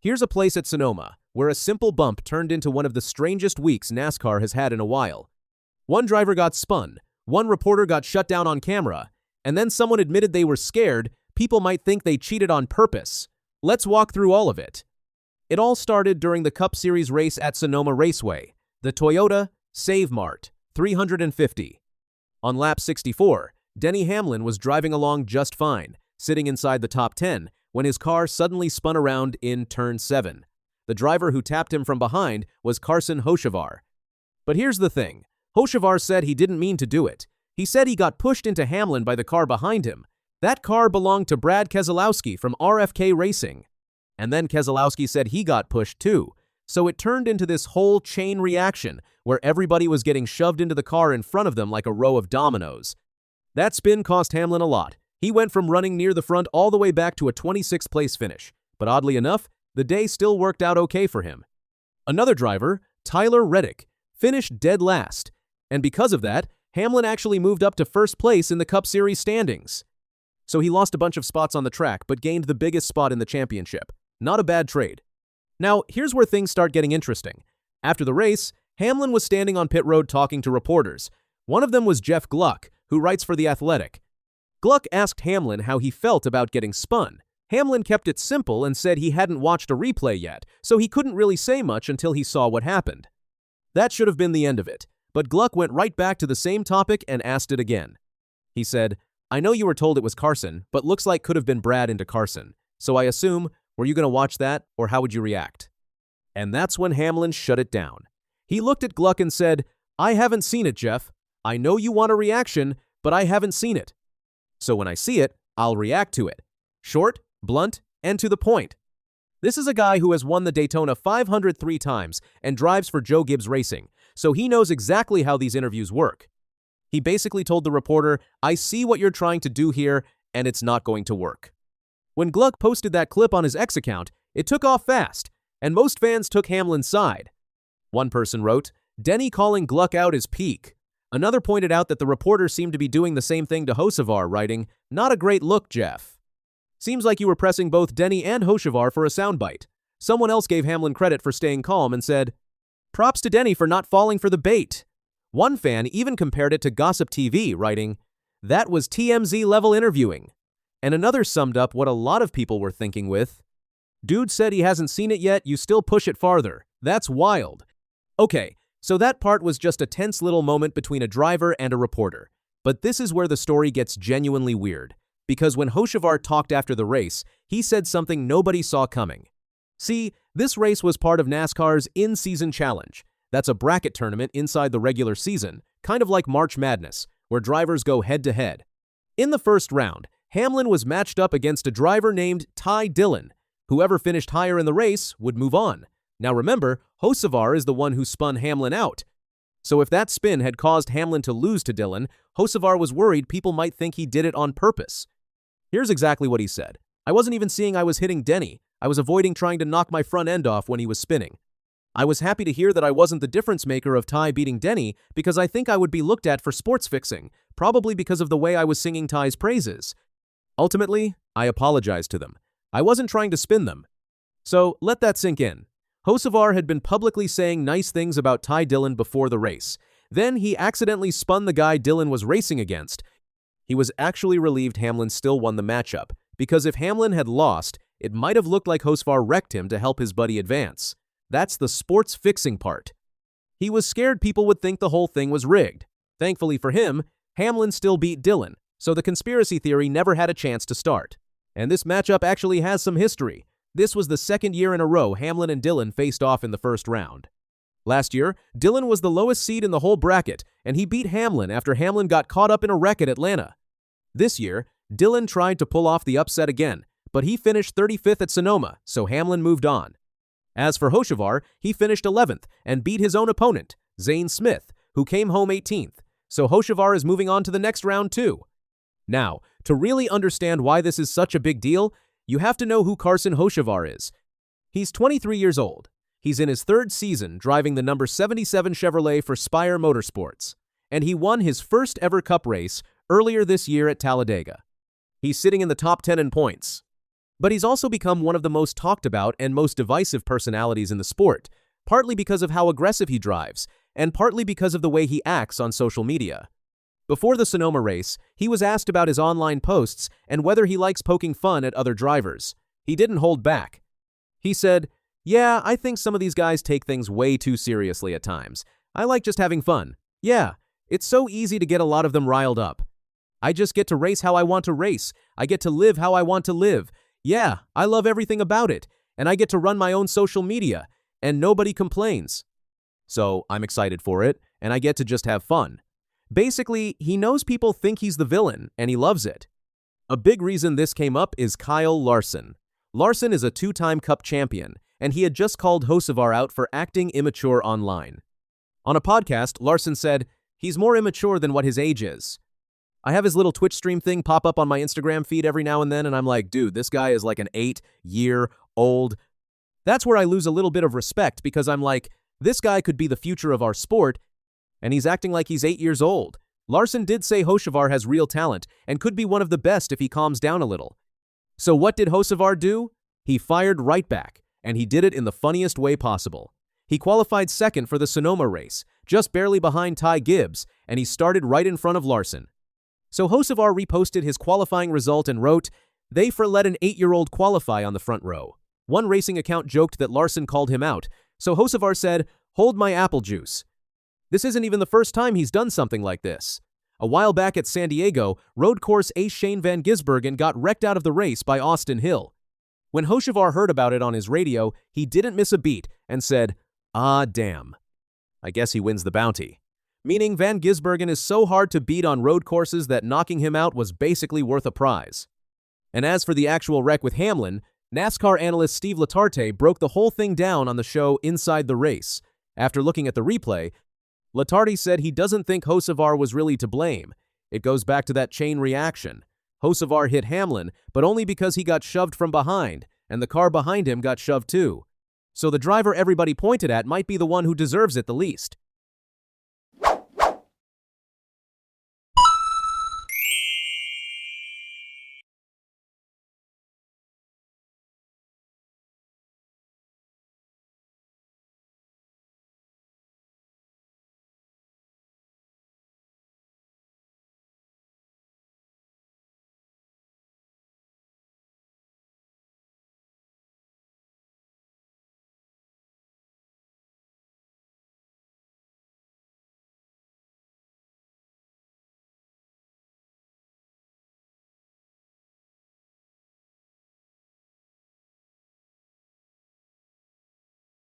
Here's a place at Sonoma where a simple bump turned into one of the strangest weeks NASCAR has had in a while. One driver got spun, one reporter got shut down on camera, and then someone admitted they were scared people might think they cheated on purpose. Let's walk through all of it. It all started during the Cup Series race at Sonoma Raceway, the Toyota Mart 350. On lap 64, Denny Hamlin was driving along just fine, sitting inside the top 10, when his car suddenly spun around in turn 7. The driver who tapped him from behind was Carson Hocevar. But here's the thing. Hocevar said he didn't mean to do it. He said he got pushed into Hamlin by the car behind him. That car belonged to Brad Keselowski from RFK Racing. And then Keselowski said he got pushed too. So it turned into this whole chain reaction where everybody was getting shoved into the car in front of them like a row of dominoes. That spin cost Hamlin a lot. He went from running near the front all the way back to a 26th place finish. But oddly enough, the day still worked out okay for him. Another driver, Tyler Reddick, finished dead last. And because of that, Hamlin actually moved up to first place in the Cup Series standings. So he lost a bunch of spots on the track but gained the biggest spot in the championship. Not a bad trade. Now, here's where things start getting interesting. After the race, Hamlin was standing on pit road talking to reporters. One of them was Jeff Gluck, who writes for The Athletic. Gluck asked Hamlin how he felt about getting spun. Hamlin kept it simple and said he hadn't watched a replay yet, so he couldn't really say much until he saw what happened. That should have been the end of it, but Gluck went right back to the same topic and asked it again. He said, "I know you were told it was Carson, but looks like could have been Brad into Carson. So I assume, were you going to watch that, or how would you react?" And that's when Hamlin shut it down. He looked at Gluck and said, "I haven't seen it, Jeff. I know you want a reaction, but I haven't seen it. So when I see it, I'll react to it. Short, blunt, and to the point." This is a guy who has won the Daytona 503 times and drives for Joe Gibbs Racing, so he knows exactly how these interviews work. He basically told the reporter, "I see what you're trying to do here, and it's not going to work." When Gluck posted that clip on his X account, it took off fast, and most fans took Hamlin's side. One person wrote, "Denny calling Gluck out is peak." Another pointed out that the reporter seemed to be doing the same thing to Hocevar, writing, "Not a great look, Jeff. Seems like you were pressing both Denny and Hocevar for a soundbite." Someone else gave Hamlin credit for staying calm and said, "Props to Denny for not falling for the bait." One fan even compared it to Gossip TV, writing, "That was TMZ-level interviewing." And another summed up what a lot of people were thinking with, "Dude said he hasn't seen it yet, you still push it farther. That's wild." Okay, so that part was just a tense little moment between a driver and a reporter. But this is where the story gets genuinely weird. Because when Hocevar talked after the race, he said something nobody saw coming. See, this race was part of NASCAR's In-Season Challenge. That's a bracket tournament inside the regular season, kind of like March Madness, where drivers go head-to-head. In the first round, Hamlin was matched up against a driver named Ty Dillon. Whoever finished higher in the race would move on. Now remember, Hocevar is the one who spun Hamlin out. So if that spin had caused Hamlin to lose to Dillon, Hocevar was worried people might think he did it on purpose. Here's exactly what he said. "I wasn't even seeing I was hitting Denny. I was avoiding trying to knock my front end off when he was spinning. I was happy to hear that I wasn't the difference maker of Ty beating Denny because I think I would be looked at for sports fixing, probably because of the way I was singing Ty's praises. Ultimately, I apologized to them. I wasn't trying to spin them." So let that sink in. Hocevar had been publicly saying nice things about Ty Dillon before the race. Then he accidentally spun the guy Dillon was racing against. He was actually relieved Hamlin still won the matchup, because if Hamlin had lost, it might have looked like Hocevar wrecked him to help his buddy advance. That's the sports fixing part. He was scared people would think the whole thing was rigged. Thankfully for him, Hamlin still beat Dillon, so the conspiracy theory never had a chance to start. And this matchup actually has some history. This was the second year in a row Hamlin and Dillon faced off in the first round. Last year, Dillon was the lowest seed in the whole bracket, and he beat Hamlin after Hamlin got caught up in a wreck at Atlanta. This year, Dillon tried to pull off the upset again, but he finished 35th at Sonoma, so Hamlin moved on. As for Hocevar, he finished 11th and beat his own opponent, Zane Smith, who came home 18th, so Hocevar is moving on to the next round too. Now, to really understand why this is such a big deal, you have to know who Carson Hocevar is. He's 23 years old. He's in his third season driving the number 77 Chevrolet for Spire Motorsports, and he won his first ever Cup race earlier this year at Talladega. He's sitting in the top 10 in points. But he's also become one of the most talked about and most divisive personalities in the sport, partly because of how aggressive he drives, and partly because of the way he acts on social media. Before the Sonoma race, he was asked about his online posts and whether he likes poking fun at other drivers. He didn't hold back. He said, "Yeah, I think some of these guys take things way too seriously at times. I like just having fun. Yeah, it's so easy to get a lot of them riled up. I just get to race how I want to race. I get to live how I want to live. Yeah, I love everything about it. And I get to run my own social media. And nobody complains. So I'm excited for it, and I get to just have fun." Basically, he knows people think he's the villain, and he loves it. A big reason this came up is Kyle Larson. Larson is a two-time Cup champion, and he had just called Hocevar out for acting immature online. On a podcast, Larson said, "He's more immature than what his age is." I have his little Twitch stream thing pop up on my Instagram feed every now and then, and I'm like, dude, this guy is like an 8-year-old. That's where I lose a little bit of respect, because I'm like, this guy could be the future of our sport, and he's acting like he's 8 years old. Larson did say Hocevar has real talent and could be one of the best if he calms down a little. So what did Hocevar do? He fired right back, and he did it in the funniest way possible. He qualified second for the Sonoma race, just barely behind Ty Gibbs, and he started right in front of Larson. So Hocevar reposted his qualifying result and wrote, "They for let an 8-year-old qualify on the front row." One racing account joked that Larson called him out, so Hocevar said, "Hold my apple juice." This isn't even the first time he's done something like this. A while back at San Diego, road course ace Shane Van Gisbergen got wrecked out of the race by Austin Hill. When Hocevar heard about it on his radio, he didn't miss a beat and said, "Ah, damn. I guess he wins the bounty." Meaning Van Gisbergen is so hard to beat on road courses that knocking him out was basically worth a prize. And as for the actual wreck with Hamlin, NASCAR analyst Steve Latarte broke the whole thing down on the show Inside the Race. After looking at the replay, Latarte said he doesn't think Hocevar was really to blame. It goes back to that chain reaction. Hocevar hit Hamlin, but only because he got shoved from behind, and the car behind him got shoved too. So the driver everybody pointed at might be the one who deserves it the least.